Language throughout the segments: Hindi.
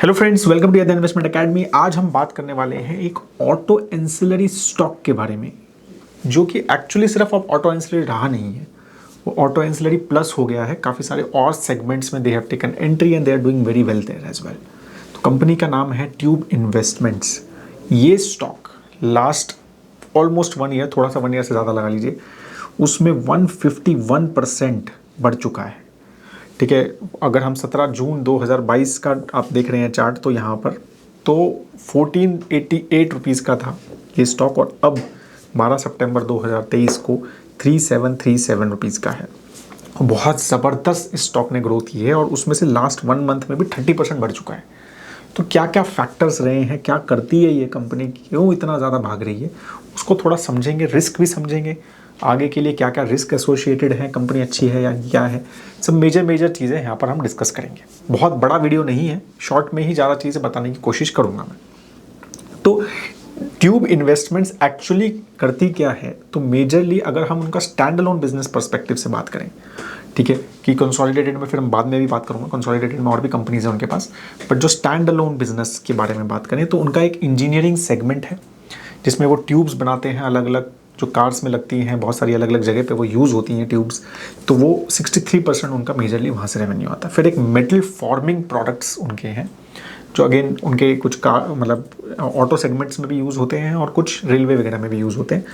Hello friends, welcome to the investment academy. आज हम बात करने वाले हैं एक ऑटो एंसिलरी स्टॉक के बारे में, जो कि एक्चुअली सिर्फ अब ऑटो एंसिलरी रहा नहीं है, वो ऑटो एंसिलरी प्लस हो गया है। काफ़ी सारे और सेगमेंट्स में they have taken entry and they are doing very well there as well. तो कंपनी का नाम है ट्यूब इन्वेस्टमेंट्स। ये स्टॉक लास्ट ऑलमोस्ट 1 ईयर, थोड़ा सा 1 ईयर से ज़्यादा लगा लीजिए, उसमें 151% बढ़ चुका है। ठीक है, अगर हम 17 जून 2022 का आप देख रहे हैं चार्ट, तो यहाँ पर तो 1488 रुपीज़ का था ये स्टॉक, और अब 12 सितंबर 2023 को 3737 रुपीज़ का है। बहुत ज़बरदस्त इस स्टॉक ने ग्रोथ की है, और उसमें से लास्ट 1 मंथ में भी 30% बढ़ चुका है। तो क्या क्या फैक्टर्स रहे हैं, क्या करती है ये कंपनी, क्यों इतना ज़्यादा भाग रही है, उसको थोड़ा समझेंगे, रिस्क भी समझेंगे, आगे के लिए क्या क्या रिस्क एसोसिएटेड है, कंपनी अच्छी है या क्या है, सब मेजर चीज़ें यहाँ पर हम डिस्कस करेंगे। बहुत बड़ा वीडियो नहीं है, शॉर्ट में ही ज़्यादा चीज़ें बताने की कोशिश करूँगा मैं। तो ट्यूब इन्वेस्टमेंट्स एक्चुअली करती क्या है, तो मेजरली अगर हम उनका स्टैंड अलोन बिजनेस पर्सपेक्टिव से बात करें, ठीक है, कि कंसोलिडेटेड में फिर हम बाद में भी बात करूँगा, कंसोलिडेटेड में और भी कंपनीज हैं उनके पास, बट जो स्टैंड अलोन बिजनेस के बारे में बात करें तो उनका एक इंजीनियरिंग सेगमेंट है जिसमें वो ट्यूब्स बनाते हैं, अलग अलग जो कार्स में लगती हैं, बहुत सारी अलग अलग जगह पे वो यूज़ होती हैं ट्यूब्स। तो वो 63% उनका मेजरली वहाँ से रेवेन्यू आता है। फिर एक मेटल फॉर्मिंग प्रोडक्ट्स उनके हैं, जो अगेन उनके कुछ कार मतलब ऑटो सेगमेंट्स में भी यूज़ होते हैं और कुछ रेलवे वगैरह में भी यूज़ होते हैं,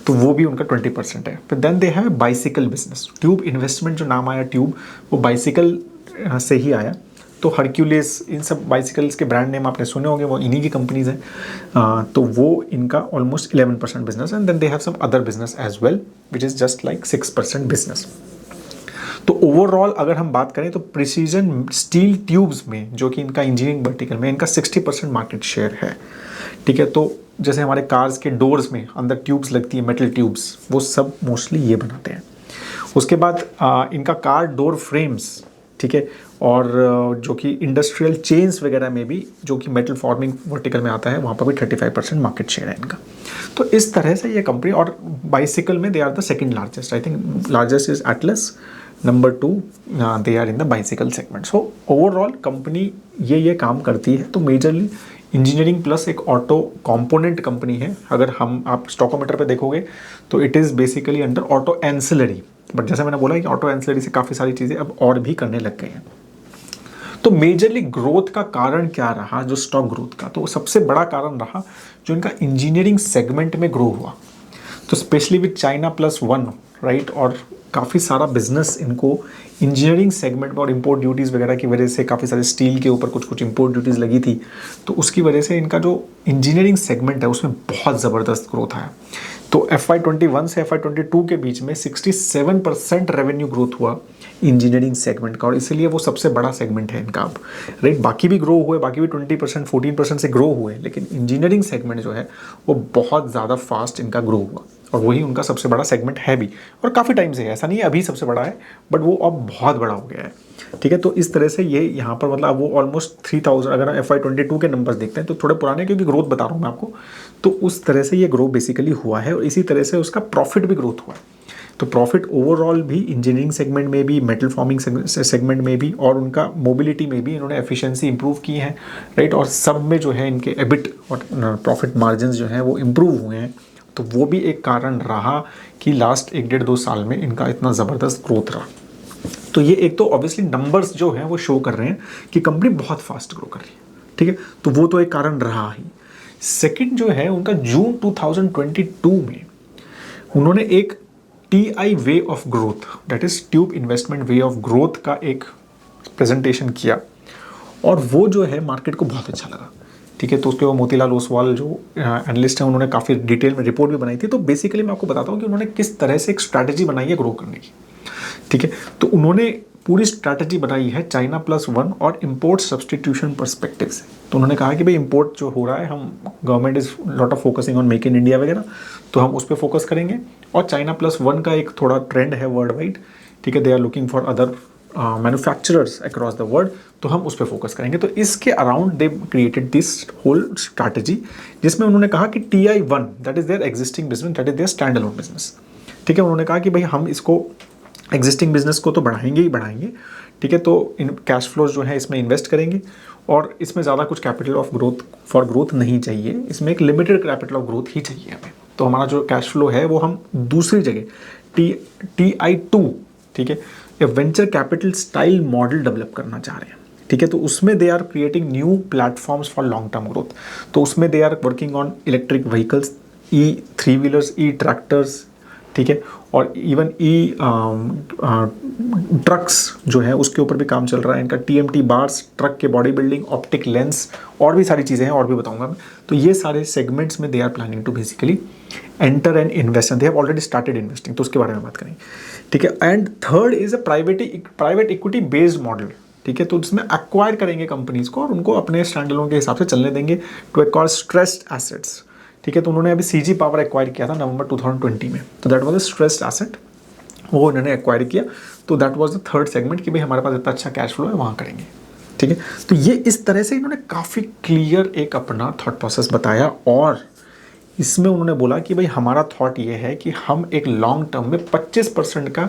तो वो भी उनका 20% है। फिर then they have bicycle business. Tube Investment जो नाम आया ट्यूब, वो बाइसिकल से ही आया। तो हरक्यूलिस, इन सब बाइसिकल्स के ब्रांड नेम आपने सुने होंगे, वो इन्हीं की कंपनीज हैं। तो वो इनका almost 11% business, and then they have some other business as well which is just like 6% business. तो ओवरऑल अगर हम बात करें तो प्रिसीजन स्टील ट्यूब्स में, जो कि इनका इंजीनियरिंग वर्टिकल में, इनका 60% मार्केट शेयर है। ठीक है, तो जैसे हमारे कार्स के डोर्स में अंदर ट्यूब्स लगती है, मेटल ट्यूब्स, वो सब मोस्टली ये बनाते हैं। उसके बाद इनका कार डोर फ्रेम्स, ठीक है, और जो कि इंडस्ट्रियल चेन्स वगैरह में भी, जो कि मेटल फॉर्मिंग वर्टिकल में आता है, वहाँ पर भी 35% मार्केट शेयर है इनका। तो इस तरह से ये कंपनी, और बाइसिकल में they are the second largest, I think largest is Atlas, number 2 they are in the bicycle segment. So overall company ये काम करती है। तो मेजरली इंजीनियरिंग प्लस एक ऑटो कंपोनेंट कंपनी है। अगर आप स्टॉकोमीटर पे देखोगे तो it is basically under auto ancillary, but जैसे मैंने बोला कि ऑटो एंसिलरी से काफ़ी सारी चीज़ें अब और भी करने लग गए हैं। तो मेजरली ग्रोथ का कारण क्या रहा, जो स्टॉक ग्रोथ का, तो सबसे बड़ा कारण रहा जो इनका इंजीनियरिंग सेगमेंट में ग्रो हुआ। तो specially with China plus one, right, और काफ़ी सारा बिजनेस इनको इंजीनियरिंग सेगमेंट में, और इंपोर्ट ड्यूटीज़ वगैरह की वजह से काफ़ी सारे स्टील के ऊपर कुछ इंपोर्ट ड्यूटीज़ लगी थी, तो उसकी वजह से इनका जो इंजीनियरिंग सेगमेंट है उसमें बहुत ज़बरदस्त ग्रोथ आया। तो FY21 से FY22 के बीच में 67% रेवेन्यू ग्रोथ हुआ इंजीनियरिंग सेगमेंट का, और इसीलिए वो सबसे बड़ा सेगमेंट है इनका अब, राइट। बाकी भी ग्रो हुए, बाकी भी 20% 14% से ग्रो हुए, लेकिन इंजीनियरिंग सेगमेंट जो है वो बहुत ज़्यादा फास्ट इनका ग्रो हुआ, और वही उनका सबसे बड़ा सेगमेंट है भी, और काफ़ी टाइम से है, ऐसा नहीं है अभी सबसे बड़ा है, बट वो अब बहुत बड़ा हो गया है। ठीक है, तो इस तरह से ये यहाँ पर मतलब वो ऑलमोस्ट 3000, अगर हम FY22 के नंबर्स देखते हैं तो थोड़े पुराने, क्योंकि ग्रोथ बता रहा हूँ मैं आपको, तो उस तरह से ये ग्रो बेसिकली हुआ है, और इसी तरह से उसका प्रॉफिट भी ग्रोथ हुआ है। तो प्रॉफिट ओवरऑल भी इंजीनियरिंग सेगमेंट में भी, मेटल फॉर्मिंग सेगमेंट में भी, और उनका मोबिलिटी में भी इन्होंने एफिशिएंसी इंप्रूव की है, राइट, और सब में जो है इनके एबिट और प्रॉफिट मार्जिन जो हैं वो इम्प्रूव हुए हैं। तो वो भी एक कारण रहा कि लास्ट 1-1.5-2 साल में इनका इतना ज़बरदस्त ग्रोथ रहा। तो ये एक तो ऑब्वियसली नंबर्स जो हैं वो शो कर रहे हैं कि कंपनी बहुत फास्ट ग्रो कर रही है, ठीक है, तो वो तो एक कारण रहा ही। सेकंड जो है उनका, जून 2022 में उन्होंने एक TI way of growth, that is tube investment way of growth का एक प्रेजेंटेशन किया, और वो जो है मार्केट को बहुत अच्छा लगा। ठीक है, तो उसके बाद मोतीलाल ओसवाल जो एनालिस्ट हैं, उन्होंने काफ़ी डिटेल में रिपोर्ट भी बनाई थी। तो बेसिकली मैं आपको बताता हूँ कि उन्होंने किस तरह से एक स्ट्रैटेजी बनाई है ग्रो करने की। ठीक है, तो उन्होंने पूरी स्ट्रैटेजी बनाई है चाइना प्लस वन और इम्पोर्ट सब्सटीट्यूशन पर्सपेक्टिव से। तो उन्होंने कहा कि भाई इम्पोर्ट जो हो रहा है, हम government is lot of focusing on make in India वगैरह, तो हम उस पर फोकस करेंगे, और चाइना प्लस वन का एक थोड़ा ट्रेंड है वर्ल्ड वाइड, ठीक है, they are looking for other manufacturers across the world, तो हम उस पर फोकस करेंगे। तो इसके around they created this whole strategy, जिसमें उन्होंने कहा कि TI1 that is their existing business, that is their stand alone business. ठीक है, उन्होंने कहा कि भाई हम इसको एग्जिस्टिंग बिजनेस को तो बढ़ाएंगे ही बढ़ाएंगे, ठीक है, तो इन कैश फ्लोज जो है इसमें इन्वेस्ट करेंगे, और इसमें ज़्यादा कुछ capital of growth for growth नहीं चाहिए, इसमें एक लिमिटेड कैपिटल ऑफ ग्रोथ ही चाहिए हमें। तो हमारा जो कैश फ्लो है वो हम दूसरी जगह TI2, ठीक है, a venture capital style model develop करना चाह रहे हैं, ठीक है। तो उसमें they are creating new platforms for long term growth. तो उसमें they are working on electric vehicles, E3 wheelers, e tractors, ठीक है, और इवन ट्रक्स जो है उसके ऊपर भी काम चल रहा है इनका। TMT बार्स, ट्रक के बॉडी बिल्डिंग, ऑप्टिक लेंस, और भी सारी चीज़ें हैं, और भी बताऊंगा मैं। तो ये सारे सेगमेंट्स में they are planning to basically enter and invest, they have already started investing, तो उसके बारे में बात करेंगे, ठीक है। And third is a private equity based model, ठीक है। तो इसमें एक्वायर करेंगे कंपनीज को और उनको अपने स्टैंड अलोन के हिसाब से चलने देंगे, टू एक्वायर स्ट्रेस्ड एसेट्स, ठीक है। तो उन्होंने अभी CG पावर एक्वायर किया था नवंबर 2020 में, तो that was a stressed asset, वो उन्होंने एक्वायर किया। तो that was the third segment कि भाई हमारे पास इतना अच्छा कैश फ्लो है, वहाँ करेंगे, ठीक है। तो ये इस तरह से इन्होंने काफ़ी क्लियर एक अपना थॉट प्रोसेस बताया, और इसमें उन्होंने बोला कि भाई हमारा थॉट ये है कि हम एक लॉन्ग टर्म में 25% का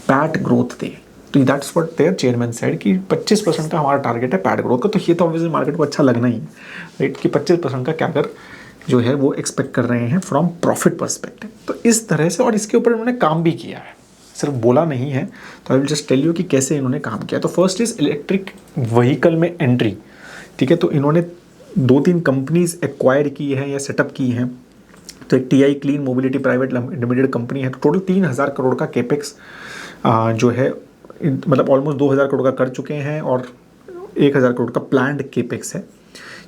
पैट ग्रोथ दें। तो that's what their chairman said कि 25% का हमारा टारगेट है पैट ग्रोथ का। तो ये तो ऑब्वियसली मार्केट को अच्छा लगना ही है, राइट, कि 25% का कैगर जो है वो एक्सपेक्ट कर रहे हैं फ्रॉम प्रॉफिट पर्सपेक्टिव। तो इस तरह से, और इसके ऊपर इन्होंने काम भी किया है, सिर्फ बोला नहीं है। तो I will just tell you कि कैसे इन्होंने काम किया। तो फर्स्ट इज इलेक्ट्रिक व्हीकल में एंट्री, ठीक है। तो इन्होंने 2-3 कंपनीज एक्वायर की है या सेटअप की हैं। तो एक TI clean mobility Private limited company है, तो टोटल 3000 करोड़ का केपेक्स जो है, मतलब ऑलमोस्ट 2000 करोड़ का कर चुके हैं, और 1000 करोड़ का प्लान्ड केपेक्स है,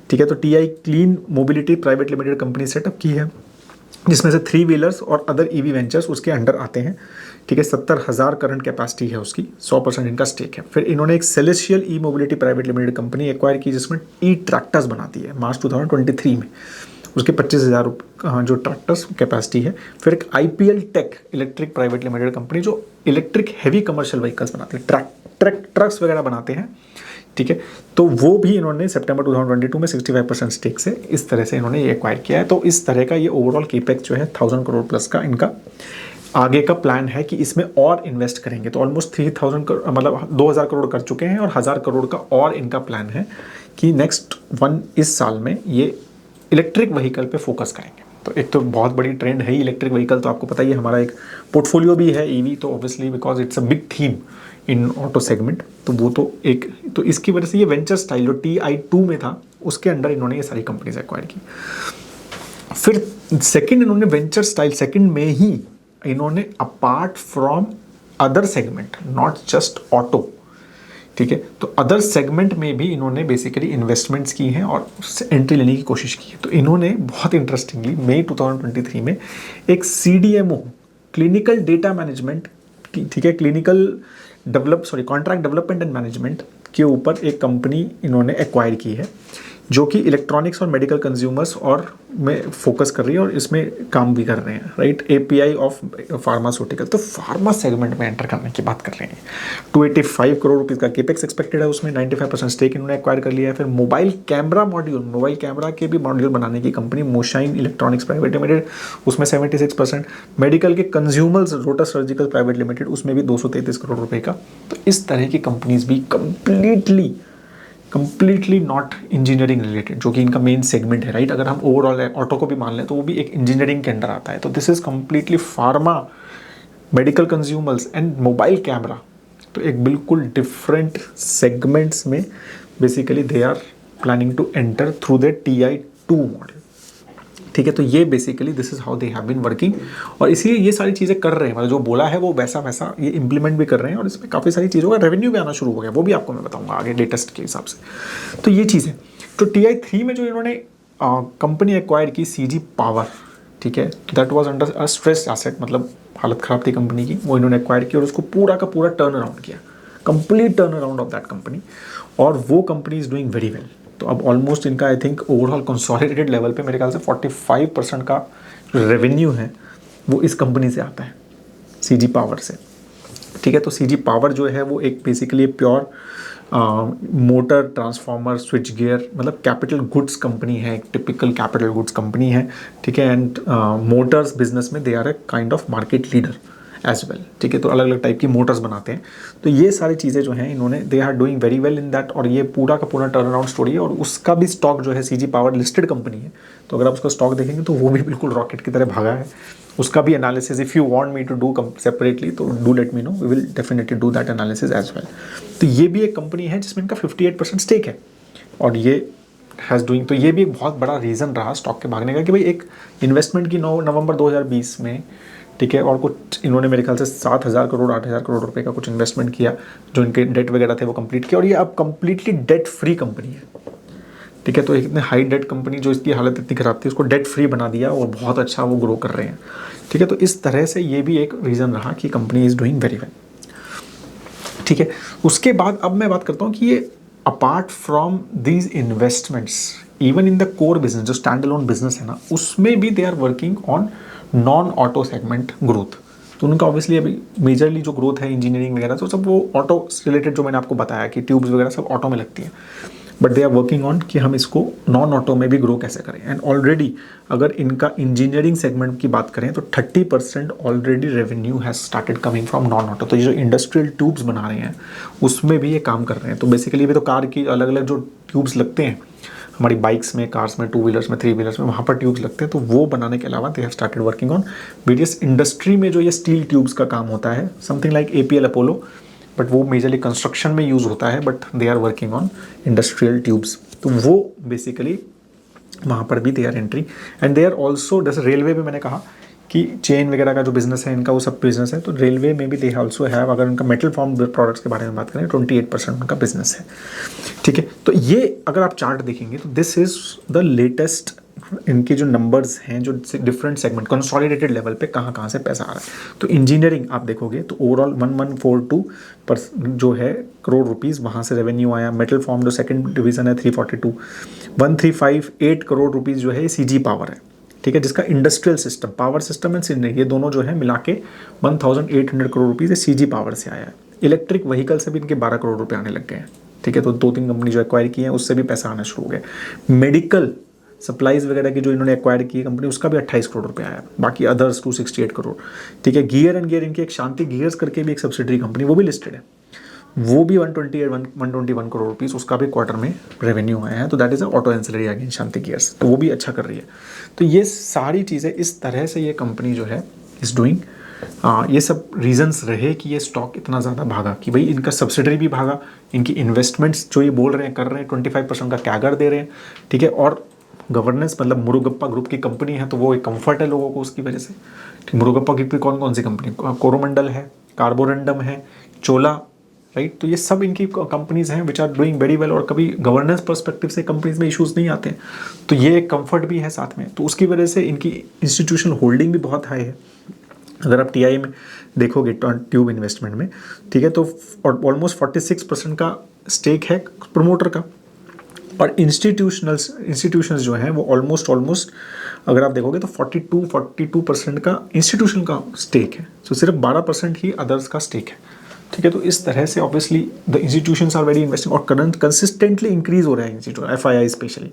ठीक है। तो TI clean mobility Private limited company setup की है, जिसमें से 3 व्हीलर्स और अदर EV वेंचर्स उसके अंडर आते हैं, ठीक है। 70,000 करंट कैपेसिटी है उसकी, 100% इनका स्टेक है। फिर इन्होंने एक Cellestial E Mobility Private limited company acquire की, जिसमें ट्रैक्टर्स बनाती है, मार्च 2023 में, उसके 25,000 जो ट्रैक्टर्स कैपेसिटी है। फिर एक IPL tech electric private limited company जो इलेक्ट्रिक हैवी कमर्शियल व्हीकल्स बनाते हैं, ट्रक्स वगैरह बनाते हैं, ठीक है। तो वो भी इन्होंने सितंबर 2022 में 65% स्टेक से इस तरह से इन्होंने ये एक्वायर किया है। तो इस तरह का ये ओवरऑल केपेक्स जो है 1000 करोड़ प्लस का इनका आगे का प्लान है कि इसमें और इन्वेस्ट करेंगे। तो ऑलमोस्ट 3000 करोड़, मतलब 2000 करोड़ कर चुके हैं, और 1000 करोड़ का और इनका प्लान है कि नेक्स्ट इस साल में ये इलेक्ट्रिक व्हीकल पे फोकस करेंगे। तो एक तो बहुत बड़ी ट्रेंड है ही इलेक्ट्रिक व्हीकल, तो आपको पता ही है हमारा एक पोर्टफोलियो भी है EV, तो obviously because it's a big theme in auto segment, तो वो तो एक, तो इसकी वजह से ये वेंचर स्टाइल जो TI2 में था उसके अंडर इन्होंने ये सारी कंपनीज एक्वायर की। फिर सेकंड इन्होंने वेंचर स्टाइल सेकंड में ही इन्होंने apart from other segment, not just auto, ठीक है, तो अदर सेगमेंट में भी इन्होंने बेसिकली इन्वेस्टमेंट्स की हैं और उससे एंट्री लेने की कोशिश की है। तो इन्होंने बहुत इंटरेस्टिंगली मई 2023 में एक CDMO क्लिनिकल डेटा मैनेजमेंट, ठीक है, कॉन्ट्रैक्ट डेवलपमेंट एंड मैनेजमेंट के ऊपर एक कंपनी इन्होंने एक्वायर की है, जो कि इलेक्ट्रॉनिक्स और मेडिकल कंज्यूमर्स और में फोकस कर रही है, और इसमें काम भी कर रहे हैं, राइट, API ऑफ फार्मास्यूटिकल। तो फार्मा सेगमेंट में एंटर करने की बात कर रहे हैं। 285 करोड़ रुपीज़ का केपेक्स एक्सपेक्टेड है उसमें, 95% स्टेक इन्होंने एक्वायर कर लिया है। फिर मोबाइल कैमरा के भी मॉड्यूल बनाने की कंपनी मोशाइन इलेक्ट्रॉनिक्स प्राइवेट लिमिटेड, उसमें 76%। मेडिकल के कंज्यूमर्स रोटा सर्जिकल प्राइवेट लिमिटेड, उसमें भी 233 करोड़ रुपये का। तो इस तरह की कंपनीज भी कंप्लीटली नॉट इंजीनियरिंग रिलेटेड, जो कि इनका मेन सेगमेंट है, राइट। अगर हम ओवरऑल ऑटो को भी मान लें तो वो भी एक इंजीनियरिंग के अंडर आता है। तो this is completely pharma, medical consumers and mobile camera, तो एक बिल्कुल डिफरेंट सेगमेंट्स में basically they are planning to enter through the TI2 model, ठीक है। तो ये basically this is how they have been working, और इसलिए ये सारी चीज़ें कर रहे हैं, मतलब जो बोला है वो वैसा वैसा ये इंप्लीमेंट भी कर रहे हैं, और इसमें काफ़ी सारी चीज़ों का रेवेन्यू भी आना शुरू हो गया, वो भी आपको मैं बताऊंगा आगे लेटेस्ट के हिसाब से। तो ये चीज़ है। तो TI3 में जो इन्होंने कंपनी एक्वायर की CG पावर, ठीक है, that was under a stressed asset, मतलब हालत ख़राब थी कंपनी की, वो इन्होंने एक्वायर की और उसको पूरा का पूरा टर्न अराउंड किया, complete turn around of that company, और वो company is doing very well. तो अब ऑलमोस्ट इनका I think overall consolidated level पे मेरे ख्याल से 45% का जो रेवेन्यू है वो इस कंपनी से आता है, CG पावर से, ठीक है। तो CG पावर जो है वो एक basically pure motor, transformer, switch gear, मतलब कैपिटल गुड्स कंपनी है, एक टिपिकल कैपिटल गुड्स कंपनी है, ठीक है। एंड मोटर्स बिजनेस में they are a kind of market leader, as well, ठीक है। तो अलग अलग टाइप की मोटर्स बनाते हैं। तो ये सारी चीज़ें जो हैं इन्होंने, they are doing very well in that, और ये पूरा का पूरा टर्न अराउंड स्टोरी है। और उसका भी स्टॉक जो है सीजी पावर लिस्टेड कंपनी है, तो अगर आप उसका स्टॉक देखेंगे तो वो भी बिल्कुल रॉकेट की तरह भागा है। उसका भी analysis, if you want me to do separately तो do let me know, we will definitely do that analysis as well. तो ये भी एक कंपनी है जिसमें इनका 58% स्टेक है, और ये हैज़ डूइंग, तो ये भी एक बहुत बड़ा रीज़न रहा स्टॉक के भागने का कि भाई एक इन्वेस्टमेंट की नवंबर 2020 में, ठीक है, और कुछ इन्होंने मेरे ख्याल से 7,000 करोड़ 8,000 करोड़ रुपए का कुछ इन्वेस्टमेंट किया, जो इनके डेट वगैरह थे वो कंप्लीट किया, और ये अब कंप्लीटली डेट फ्री कंपनी है, ठीक है। तो एक इतने हाई डेट कंपनी जो इसकी हालत इतनी ख़राब थी उसको डेट फ्री बना दिया, और बहुत अच्छा वो ग्रो कर रहे हैं, ठीक है। तो इस तरह से ये भी एक रीज़न रहा कि company is doing very well, ठीक है। उसके बाद अब मैं बात करता हूँ कि ये apart from these investments, even in the core business, जो स्टैंड अलोन बिजनेस है ना, उसमें भी they are working on non auto segment growth. तो उनका ऑब्वियसली अभी मेजरली जो ग्रोथ है इंजीनियरिंग वगैरह, तो सब वो ऑटो रिलेटेड, जो मैंने आपको बताया कि ट्यूब्स वगैरह सब ऑटो में लगती है, but they are working on कि हम इसको नॉन ऑटो में भी ग्रो कैसे करें। एंड ऑलरेडी अगर इनका इंजीनियरिंग सेगमेंट की बात करें तो 30% already revenue has started coming from non auto. तो ये जो इंडस्ट्रियल ट्यूब्स बना रहे हैं उसमें भी ये काम कर रहे हैं। तो बेसिकली भी तो कार की अलग अलग जो ट्यूब्स लगते हैं हमारी बाइक्स में, कार्स में, 2 व्हीलर्स में, 3 व्हीलर्स में, वहाँ पर ट्यूब्स लगते हैं। तो वो बनाने के अलावा they have started working on various industry में जो ये स्टील ट्यूब्स का काम होता है, something like APL Apollo, but वो मेजरली कंस्ट्रक्शन में यूज़ होता है, but they are working on industrial tubes. तो वो बेसिकली वहाँ पर भी they are entry, and they are also, जैसे रेलवे में मैंने कहा कि चेन वगैरह का जो बिजनेस है इनका, वो सब बिजनेस है। तो रेलवे में भी दे ऑल्सो हैव, अगर उनका मेटल फॉर्म प्रोडक्ट्स के बारे में बात करें, 28% उनका बिजनेस है, ठीक है। तो ये अगर आप चार्ट देखेंगे तो दिस इज द लेटेस्ट, इनके जो नंबर्स हैं, जो डिफरेंट सेगमेंट कंसोलिडेटेड लेवल पे कहाँ से पैसा आ रहा है। तो इंजीनियरिंग आप देखोगे तो ओवरऑल 1142 पर जो है करोड़ रुपीस वहाँ से रेवेन्यू आया। मेटल फॉर्म जो सेकंड डिवीजन है 342, 1358 करोड़ रुपीस जो है सीजी पावर है, ठीक है, जिसका industrial system, power system and scenery, ये दोनों जो है मिला के 1800 करोड़ रुपीस सीजी पावर से आया है। इलेक्ट्रिक व्हीकल से भी इनके 12 करोड़ रुपए आने लग गए हैं, ठीक है। तो 2-3 कंपनी जो एक्वायर की हैं उससे भी पैसा आना शुरू हो गया। मेडिकल सप्लाईज वगैरह की जो इन्होंने एक्वायर की है कंपनी, उसका भी 28 करोड़ रुपए आया। बाकी अदर्स 268 करोड़, ठीक है। गियर एंड गियर, इनकी एक शांति गियर्स करके भी एक सब्सिडरी कंपनी, वो भी लिस्टेड है, वो भी 121 करोड़ रुपीस, उसका भी क्वार्टर में रेवेन्यू आया है। तो that is a auto ancillary again Shanti gears, तो वो भी अच्छा कर रही है। तो ये सारी चीज़ें इस तरह से ये कंपनी जो है इज़ डूइंग, ये सब रीजंस रहे कि ये स्टॉक इतना ज़्यादा भागा, कि भाई इनका सब्सिडरी भी भागा, इनकी इन्वेस्टमेंट्स जो ये बोल रहे हैं कर रहे हैं, 25% का कैगर दे रहे हैं, ठीक है। और गवर्नेंस, मतलब मुरुगप्पा ग्रुप की कंपनी है, तो वो एक कंफर्ट है लोगों को उसकी वजह से। मुरुगप्पा ग्रुप की कौन कौन सी कंपनी, कोरोमंडल है, कार्बोरंडम है, चोला, राइट। तो ये सब इनकी कंपनीज हैं which are doing very well, और कभी गवर्नेंस पर्सपेक्टिव से कंपनीज में इश्यूज नहीं आते हैं। तो ये एक कंफर्ट भी है साथ में, तो उसकी वजह से इनकी इंस्टीट्यूशनल होल्डिंग भी बहुत हाई है। अगर आप TI में देखोगे ट्यूब इन्वेस्टमेंट में, ठीक है, तो ऑलमोस्ट 46% का स्टेक है प्रमोटर का, और इंस्टीट्यूशंस जो हैं वो ऑलमोस्ट अगर आप देखोगे तो 42% का इंस्टीट्यूशन का स्टेक है। तो सिर्फ 12% ही अदर्स का स्टेक है, ठीक है। तो इस तरह से obviously the institutions are very investing, और करंट कंसिस्टेंटली इंक्रीज हो रहा है इंस्टीट्यूट FII स्पेशली,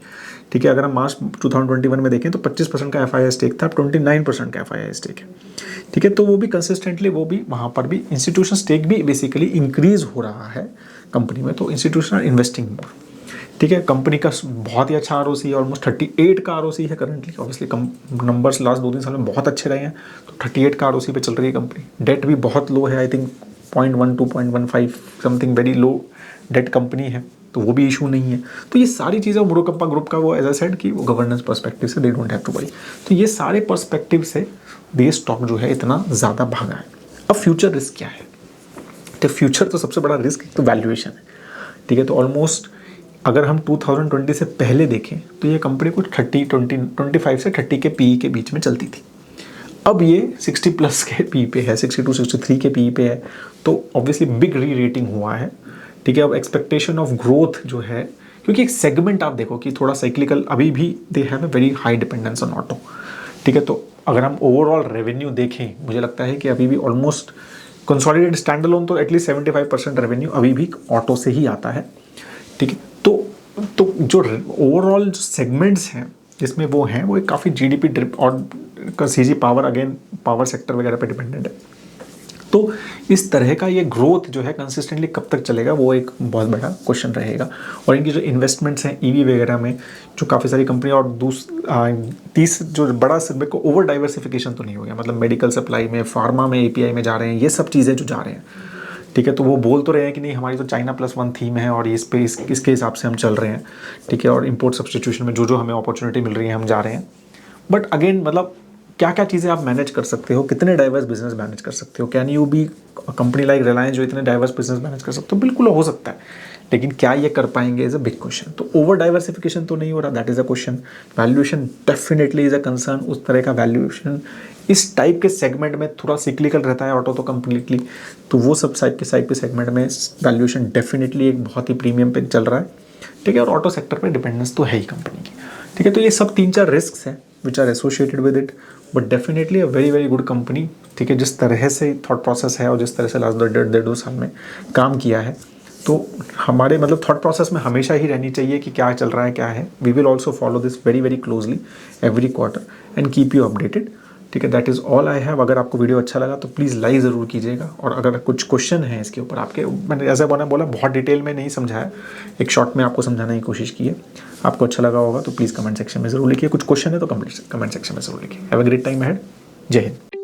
ठीक है। अगर हम मार्च 2021 में देखें तो 25% का FII स्टेक था, 29% का FII स्टेक है, ठीक है। तो वो भी कंसिस्टेंटली, वो भी वहाँ पर भी इंस्टीट्यूशन स्टेक भी बेसिकली इंक्रीज हो रहा है कंपनी में। तो इंस्टीट्यूशन आर इन्वेस्टिंग मोर, ठीक है। कंपनी का बहुत ही अच्छा ROC है, ऑलमोस्ट 38 का ROC है करंटली। ऑब्वियसली नंबर्स लास्ट 2-3 साल में बहुत अच्छे रहे हैं, तो 38 का ROC पे चल रही है कंपनी। डेट भी बहुत लो है, I think 0.12 0.15 something, very low debt company है, तो वो भी इशू नहीं है। तो ये सारी चीज़ें मुरुगप्पा ग्रुप का, वो एज आई सेड कि वो गवर्नेंस पर्सपेक्टिव से they don't have to worry. तो ये सारे पर्सपेक्टिव से ये स्टॉक जो है इतना ज़्यादा भागा है। अब फ्यूचर रिस्क क्या है? तो फ्यूचर तो सबसे बड़ा रिस्क तो वैल्यूएशन है, ठीक है। तो ऑलमोस्ट अगर हम 2020 से पहले देखें तो ये कंपनी कुछ 25 से 30 के PE के बीच में चलती थी। अब ये 60 प्लस के PE पे है, 62-63 के PE पे है। तो ऑब्वियसली बिग री रेटिंग हुआ है, ठीक है। अब एक्सपेक्टेशन ऑफ ग्रोथ जो है, क्योंकि एक सेगमेंट आप देखो कि थोड़ा साइक्लिकल अभी भी they have a very high dependence on auto, ठीक है। तो अगर हम ओवरऑल रेवेन्यू देखें, मुझे लगता है कि अभी भी ऑलमोस्ट कंसोलिडेटेड स्टैंड अलोन तो एटलीस्ट 75% रेवेन्यू अभी भी ऑटो से ही आता है, ठीक है। तो जो ओवरऑल जो सेगमेंट्स हैं जिसमें वो हैं, वो एक काफ़ी GDP ड्रिप और CG power, again power sector वगैरह पे डिपेंडेंट है। तो इस तरह का ये ग्रोथ जो है कंसिस्टेंटली कब तक चलेगा, वो एक बहुत बड़ा क्वेश्चन रहेगा। और इनकी जो इन्वेस्टमेंट्स हैं ईवी वगैरह में, जो काफ़ी सारी कंपनी, और तीस जो बड़ा सिर्फ को ओवर डाइवर्सिफिकेशन तो नहीं हो गया, मतलब मेडिकल सप्लाई में, फार्मा में, एपीआई में जा रहे हैं, ये सब चीज़ें जो जा रहे हैं, ठीक है। तो वो बोल तो रहे हैं कि नहीं हमारी तो चाइना प्लस वन थीम है और इस पे इसके हिसाब से हम चल रहे हैं, ठीक है। और इंपोर्ट सब्सटीट्यूशन में जो जो हमें अपॉर्चुनिटी मिल रही है हम जा रहे हैं। बट अगेन मतलब क्या क्या चीज़ें आप मैनेज कर सकते हो, कितने डाइवर्स बिजनेस मैनेज कर सकते हो, can you be company like Reliance जो इतने डाइवर्स बिजनेस मैनेज कर सकते हो, बिल्कुल हो सकता है, लेकिन क्या ये कर पाएंगे इज़ अ बिग क्वेश्चन। तो ओवर डाइवर्सिफिकेशन तो नहीं हो रहा, that is a question. Valuation definitely is a concern. उस तरह का वैल्यूएशन इस टाइप के सेगमेंट में थोड़ा सिक्लिकल रहता है ऑटो तो कम्प्लीटली, तो वो सब साइड के सेगमेंट में वैल्यूएशन डेफिनेटली एक बहुत ही प्रीमियम पे चल रहा है, ठीक है। और ऑटो सेक्टर पे डिपेंडेंस तो है ही कंपनी की, ठीक है। तो ये सब 3-4 रिस्क हैं which are associated with it, but definitely a very very good company, ठीक है। जिस तरह से थॉट प्रोसेस है और जिस तरह से लास्ट 1.5-2 साल में काम किया है, तो हमारे मतलब थॉट प्रोसेस में हमेशा ही रहनी चाहिए कि क्या चल रहा है, क्या है। We will also follow this very very closely every quarter and keep you updated, ठीक है। That is all I have. अगर आपको वीडियो अच्छा लगा तो प्लीज़ लाइक ज़रूर कीजिएगा, और अगर कुछ क्वेश्चन है इसके ऊपर आपके, मैंने जैसे बोला बहुत डिटेल में नहीं समझाया, एक शॉर्ट में आपको समझाने की कोशिश की है, आपको अच्छा लगा होगा तो प्लीज़ कमेंट सेक्शन में ज़रूर लिखिए। कुछ क्वेश्चन है तो कमेंट सेक्शन में ज़रूर लिखिए। Have a great time ahead. जय हिंद।